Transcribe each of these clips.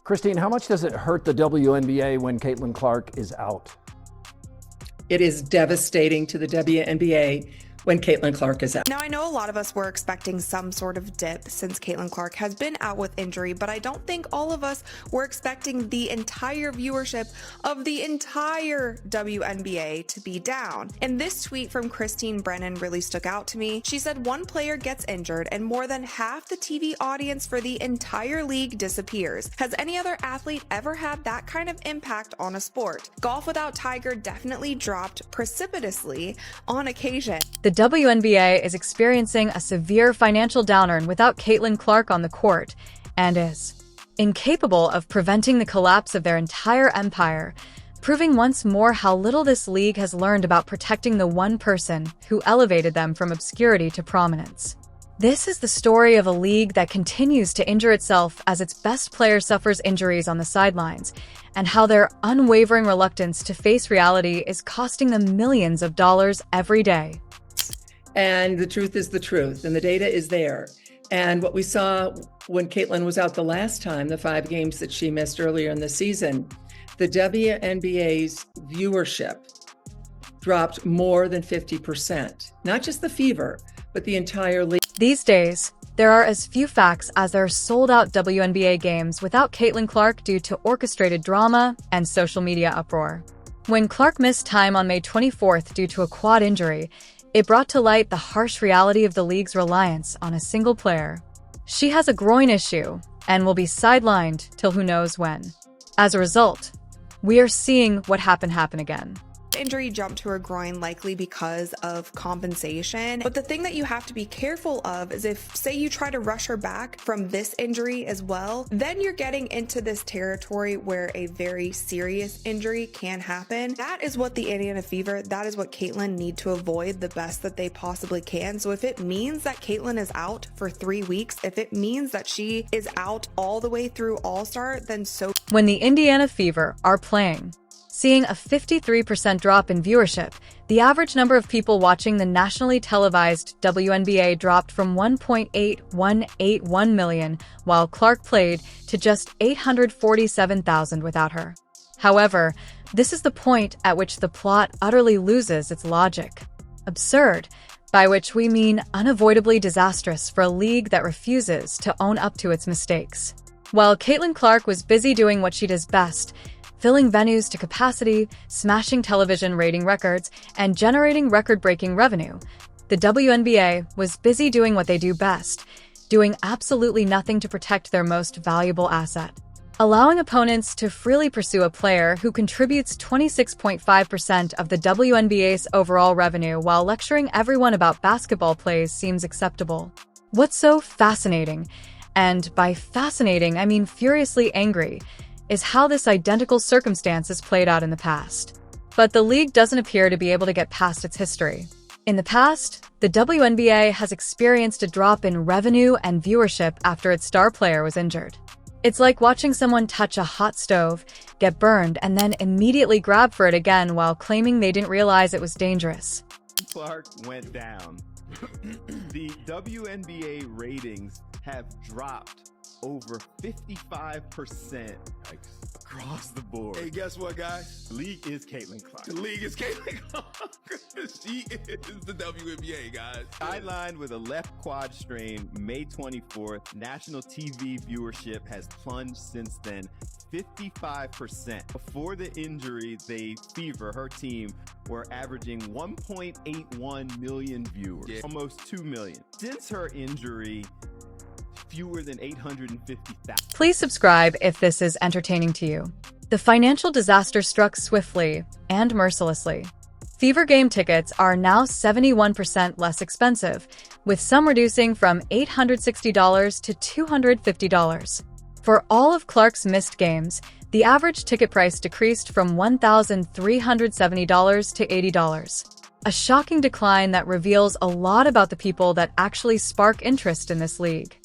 Christine, how much does it hurt the WNBA when Caitlin Clark is out? It is devastating to the WNBA when Caitlin Clark is out. Now, I know a lot of us were expecting some sort of dip since Caitlin Clark has been out with injury, but I don't think all of us were expecting the entire viewership of the entire WNBA to be down. And this tweet from Christine Brennan really stuck out to me. She said one player gets injured and more than half the TV audience for the entire league disappears. Has any other athlete ever had that kind of impact on a sport? Golf without Tiger definitely dropped precipitously on occasion. The WNBA is experiencing a severe financial downturn without Caitlin Clark on the court and is incapable of preventing the collapse of their entire empire, proving once more how little this league has learned about protecting the one person who elevated them from obscurity to prominence. This is the story of a league that continues to injure itself as its best player suffers injuries on the sidelines, and how their unwavering reluctance to face reality is costing them millions of dollars every day. And the truth is the truth, and the data is there. And what we saw when Caitlin was out the last time, the 5 games that she missed earlier in the season, the WNBA's viewership dropped more than 50%. Not just the Fever, but the entire league. These days, there are as few facts as there are sold-out WNBA games without Caitlin Clark due to orchestrated drama and social media uproar. When Clark missed time on May 24th due to a quad injury, it brought to light the harsh reality of the league's reliance on a single player. She has a groin issue and will be sidelined till who knows when. As a result, we are seeing what happened happen again. Injury jumped to her groin likely because of compensation. But the thing that you have to be careful of is if, say, you try to rush her back from this injury as well, then you're getting into this territory where a very serious injury can happen. That is what the Indiana Fever, that is what Caitlin need to avoid the best that they possibly can. So if it means that Caitlin is out for 3 weeks, if it means that she is out all the way through All-Star, then so. When the Indiana Fever are playing, seeing a 53% drop in viewership, the average number of people watching the nationally televised WNBA dropped from 1.8181 million while Clark played to just 847,000 without her. However, this is the point at which the plot utterly loses its logic. Absurd, by which we mean unavoidably disastrous for a league that refuses to own up to its mistakes. While Caitlin Clark was busy doing what she does best, filling venues to capacity, smashing television rating records, and generating record-breaking revenue, the WNBA was busy doing what they do best, doing absolutely nothing to protect their most valuable asset, allowing opponents to freely pursue a player who contributes 26.5% of the WNBA's overall revenue while lecturing everyone about basketball plays seems acceptable. What's so fascinating, and by fascinating I mean furiously angry, is how this identical circumstance is played out in the past. But the league doesn't appear to be able to get past its history. In the past, the WNBA has experienced a drop in revenue and viewership after its star player was injured. It's like watching someone touch a hot stove, get burned, and then immediately grab for it again while claiming they didn't realize it was dangerous. Clark went down. The WNBA ratings have dropped over 55% across the board. Hey, guess what, guys? The league is Caitlin Clark. The league is Caitlin Clark. She is the WNBA, guys. Sidelined with a left quad strain May 24th. National TV viewership has plunged since then 55%. Before the injury, the Fever, her team, were averaging 1.81 million viewers, almost 2 million. Since her injury, fewer than 850,000. Please subscribe if this is entertaining to you. The financial disaster struck swiftly and mercilessly. Fever game tickets are now 71% less expensive, with some reducing from $860 to $250. For all of Clark's missed games, the average ticket price decreased from $1,370 to $80. A shocking decline that reveals a lot about the people that actually spark interest in this league.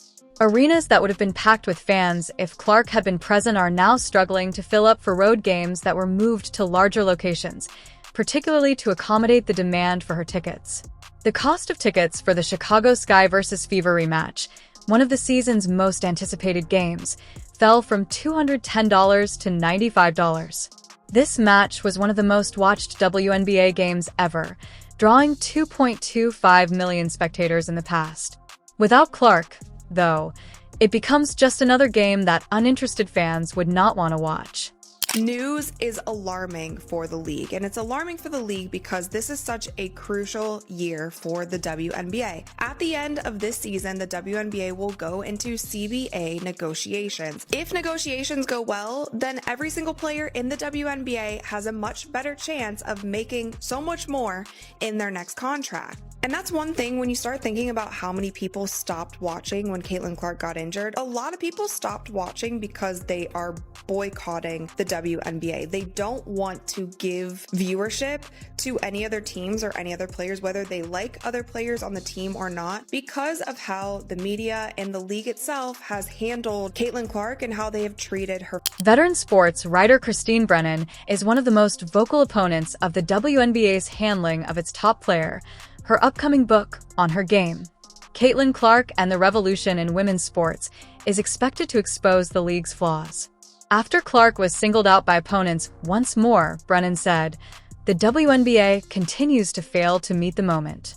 Arenas that would have been packed with fans if Clark had been present are now struggling to fill up for road games that were moved to larger locations, particularly to accommodate the demand for her tickets. The cost of tickets for the Chicago Sky vs. Fever rematch, one of the season's most anticipated games, fell from $210 to $95. This match was one of the most watched WNBA games ever, drawing 2.25 million spectators in the past. Without Clark, though, it becomes just another game that uninterested fans would not want to watch. News is alarming for the league, and it's alarming for the league because this is such a crucial year for the WNBA. At the end of this season, the WNBA will go into CBA negotiations. If negotiations go well, then every single player in the WNBA has a much better chance of making so much more in their next contract. And that's one thing when you start thinking about how many people stopped watching when Caitlin Clark got injured. A lot of people stopped watching because they are boycotting the WNBA. They don't want to give viewership to any other teams or any other players, whether they like other players on the team or not, because of how the media and the league itself has handled Caitlin Clark and how they have treated her. Veteran sports writer Christine Brennan is one of the most vocal opponents of the WNBA's handling of its top player. Her upcoming book, On Her Game, Caitlin Clark and the Revolution in Women's Sports, is expected to expose the league's flaws. After Clark was singled out by opponents once more, Brennan said, "The WNBA continues to fail to meet the moment.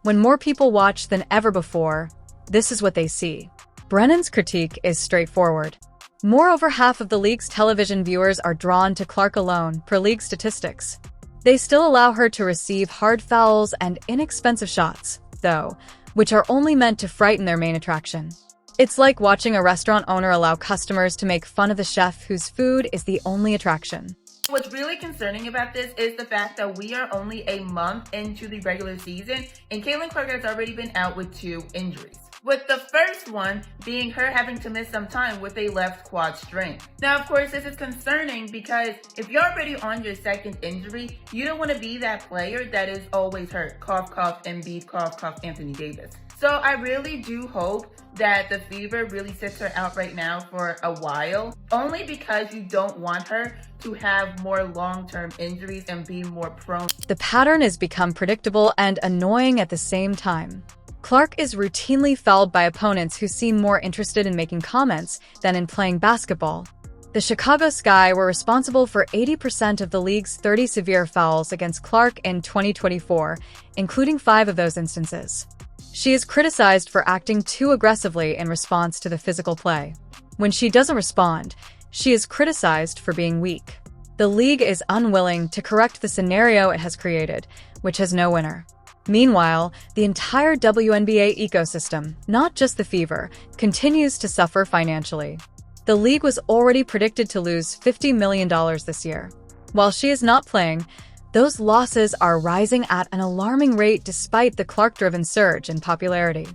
When more people watch than ever before, this is what they see." Brennan's critique is straightforward. Moreover, half of the league's television viewers are drawn to Clark alone, per league statistics. They still allow her to receive hard fouls and inexpensive shots, though, which are only meant to frighten their main attraction. It's like watching a restaurant owner allow customers to make fun of the chef whose food is the only attraction. What's really concerning about this is the fact that we are only a month into the regular season, and Caitlin Clark has already been out with 2 injuries. With the first one being her having to miss some time with a left quad strain. Now, of course, this is concerning because if you're already on your second injury, you don't want to be that player that is always hurt. Cough, cough, Embiid, cough, cough, Anthony Davis. So I really do hope that the fever really sits her out right now for a while, only because you don't want her to have more long-term injuries and be more prone. The pattern has become predictable and annoying at the same time. Clark is routinely fouled by opponents who seem more interested in making comments than in playing basketball. The Chicago Sky were responsible for 80% of the league's 30 severe fouls against Clark in 2024, including 5 of those instances. She is criticized for acting too aggressively in response to the physical play. When she doesn't respond, she is criticized for being weak. The league is unwilling to correct the scenario it has created, which has no winner. Meanwhile, the entire WNBA ecosystem, not just the Fever, continues to suffer financially. The league was already predicted to lose $50 million this year. While she is not playing, those losses are rising at an alarming rate despite the Clark-driven surge in popularity.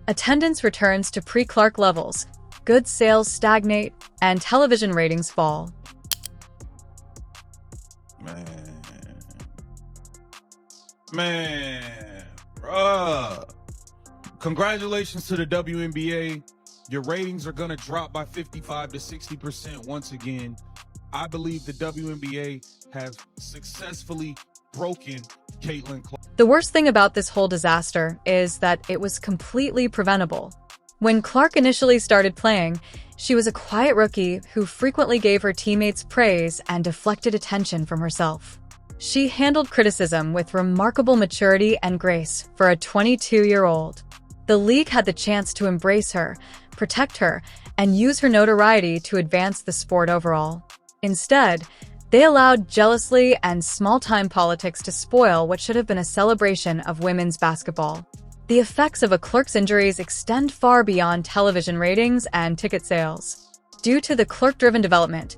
Attendance returns to pre-Clark levels, goods sales stagnate, and television ratings fall. Man, bruh. Congratulations to the WNBA. Your ratings are going to drop by 55 to 60% once again. I believe the WNBA have successfully broken Caitlin Clark. The worst thing about this whole disaster is that it was completely preventable. When Clark initially started playing, she was a quiet rookie who frequently gave her teammates praise and deflected attention from herself. She handled criticism with remarkable maturity and grace for a 22-year-old. The league had the chance to embrace her, protect her, and use her notoriety to advance the sport overall. Instead, they allowed jealousy and small-time politics to spoil what should have been a celebration of women's basketball. The effects of a Clark's injuries extend far beyond television ratings and ticket sales. Due to the Clark-driven development,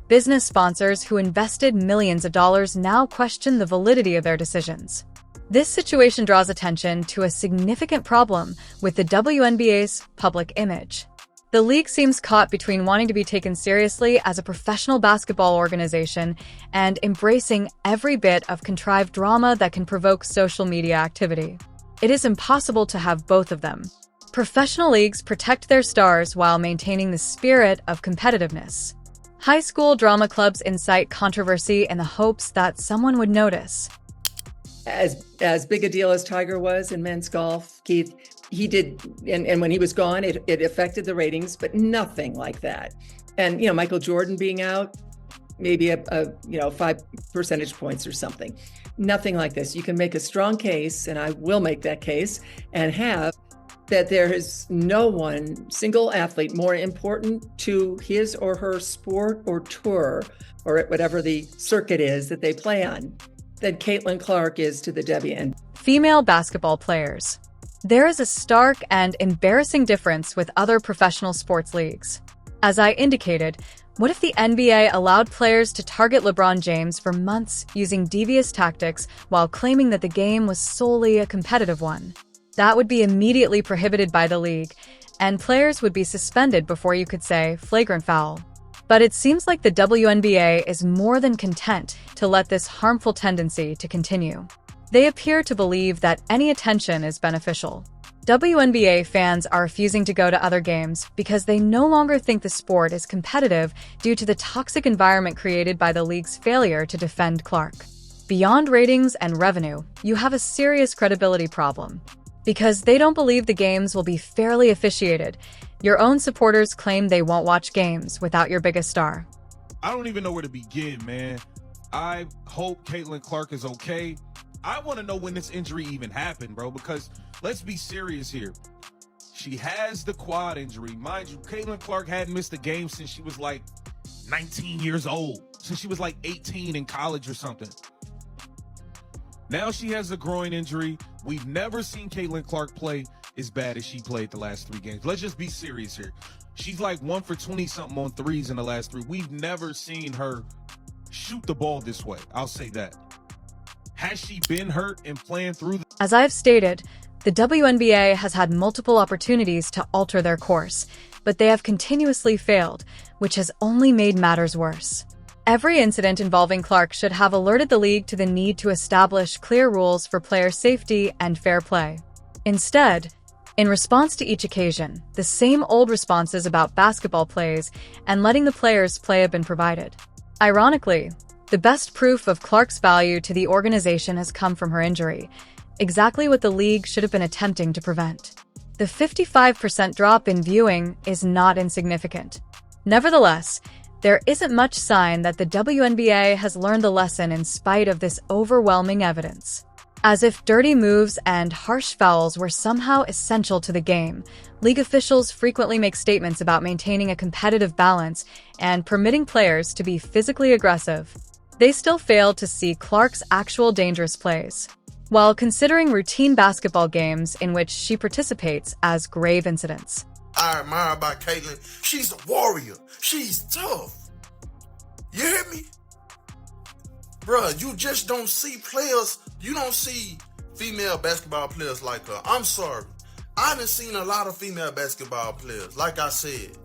business sponsors who invested millions of dollars now question the validity of their decisions. This situation draws attention to a significant problem with the WNBA's public image. The league seems caught between wanting to be taken seriously as a professional basketball organization and embracing every bit of contrived drama that can provoke social media activity. It is impossible to have both of them. Professional leagues protect their stars while maintaining the spirit of competitiveness. High school drama clubs incite controversy in the hopes that someone would notice. As big a deal as Tiger was in men's golf, Keith, he did, and when he was gone, it affected the ratings, but nothing like that. And, Michael Jordan being out, maybe a 5 percentage points or something. Nothing like this. You can make a strong case, and I will make that case, and have that there is no one single athlete more important to his or her sport or tour or whatever the circuit is that they play on than Caitlin Clark is to the WNBA. Female basketball players. There is a stark and embarrassing difference with other professional sports leagues. As I indicated, what if the NBA allowed players to target LeBron James for months using devious tactics while claiming that the game was solely a competitive one? That would be immediately prohibited by the league, and players would be suspended before you could say flagrant foul. But it seems like the WNBA is more than content to let this harmful tendency to continue. They appear to believe that any attention is beneficial. WNBA fans are refusing to go to other games because they no longer think the sport is competitive due to the toxic environment created by the league's failure to defend Clark. Beyond ratings and revenue, you have a serious credibility problem. Because they don't believe the games will be fairly officiated, your own supporters claim they won't watch games without your biggest star. I don't even know where to begin, man. I hope Caitlin Clark is okay. I want to know when this injury even happened, bro, because let's be serious here. She has the quad injury. Mind you, Caitlin Clark hadn't missed a game since she was like 19 years old, since she was like 18 in college or something. Now she has a groin injury. We've never seen Caitlin Clark play as bad as she played the last 3 games. Let's just be serious here. She's like 1 for 20-something on threes in the last 3. We've never seen her shoot the ball this way. I'll say that. Has she been hurt and playing through the— As I've stated, the WNBA has had multiple opportunities to alter their course, but they have continuously failed, which has only made matters worse. Every incident involving Clark should have alerted the league to the need to establish clear rules for player safety and fair play. Instead, in response to each occasion, the same old responses about basketball plays and letting the players play have been provided. Ironically, the best proof of Clark's value to the organization has come from her injury, exactly what the league should have been attempting to prevent. The 55% drop in viewing is not insignificant. Nevertheless, there isn't much sign that the WNBA has learned the lesson in spite of this overwhelming evidence. As if dirty moves and harsh fouls were somehow essential to the game, league officials frequently make statements about maintaining a competitive balance and permitting players to be physically aggressive. They still fail to see Clark's actual dangerous plays, while considering routine basketball games in which she participates as grave incidents. I admire about Caitlin. She's a warrior. She's tough. You hear me? Bruh, you just don't see players. You don't see female basketball players like her. I'm sorry. I done seen a lot of female basketball players. Like I said,